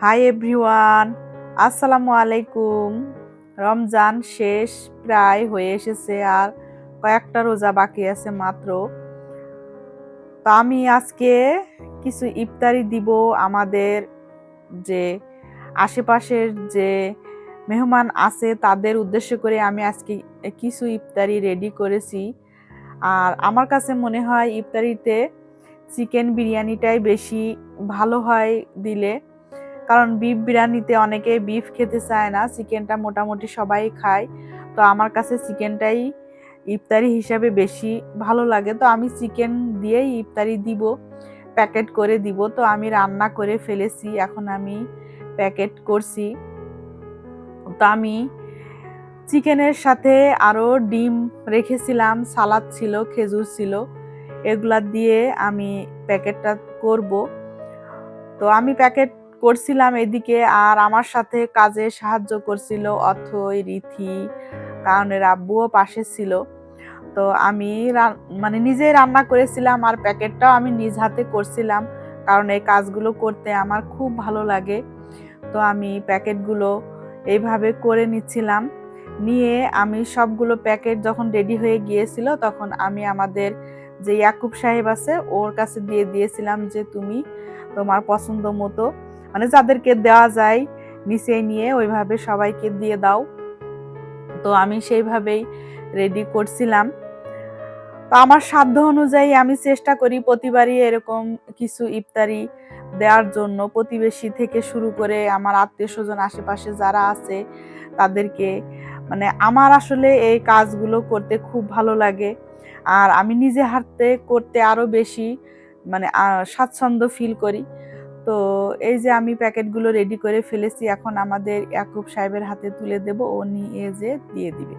Hi everyone, আসসালামু আলাইকুম। রমজান শেষ প্রায় হয়ে এসেছে, আর কয়েকটা রোজা বাকি আছে মাত্র। তো আমি আজকে কিছু ইফতারি দিব আমাদের যে আশেপাশের যে মেহমান আছে তাদের উদ্দেশ্য করে আমি আজকে কিছু ইফতারি রেডি করেছি। আর আমার কাছে মনে হয় ইফতারিতে চিকেন বিরিয়ানিটাই বেশি ভালো হয় দিলে, কারণ বিফ বিরিয়ানিতে অনেকে বিফ খেতে চায় না, চিকেনটা মোটামুটি সবাই খায়। তো আমার কাছে চিকেনটাই ইফতারি হিসাবে বেশি ভালো লাগে। তো আমি চিকেন দিয়েই ইফতারি দিব, প্যাকেট করে দিব। তো আমি রান্না করে ফেলেছি, এখন আমি প্যাকেট করছি। তো আমি চিকেনের সাথে আরও ডিম রেখেছিলাম, সালাদ ছিল, খেজুর ছিল, এগুলা দিয়ে আমি প্যাকেটটা করব। তো আমি প্যাকেট করছিলাম এদিকে, আর আমার সাথে কাজে সাহায্য করছিল অথই, রিথি, কারণ এর আব্বুও পাশে ছিল। তো আমি মানে নিজেই রান্না করেছিলাম, আর প্যাকেটটাও আমি নিজ হাতে করছিলাম, কারণ এই কাজগুলো করতে আমার খুব ভালো লাগে। তো আমি প্যাকেটগুলো এইভাবে করে নিচ্ছিলাম। নিয়ে আমি সবগুলো প্যাকেট যখন রেডি হয়ে গিয়েছিল, তখন আমি আমাদের যে ইয়াকুব সাহেব আছে ওর কাছে দিয়ে দিয়েছিলাম যে তুমি তোমার পছন্দ মতো, মানে যাদেরকে দেওয়া যায় নিচে নিয়ে ওইভাবে সবাইকে দিয়ে দাও। তো আমি সেইভাবেই রেডি করছিলাম। তো আমার সাধ্য অনুযায়ী আমি চেষ্টা করি প্রতিবারই এরকম কিছু ইফতারি দেওয়ার জন্য, প্রতিবেশী থেকে শুরু করে আমার আত্মীয় স্বজন আশেপাশে যারা আছে তাদেরকে। মানে আমার আসলে এই কাজগুলো করতে খুব ভালো লাগে, আর আমি নিজে হাতে করতে আরো বেশি মানে স্বাচ্ছন্দ্য ফিল করি। তো এই যে আমি প্যাকেটগুলো রেডি করে ফেলেছি, এখন আমাদের ইয়াকুব সাহেবের হাতে তুলে দেব, ও নিয়ে যে দিয়ে দিবে।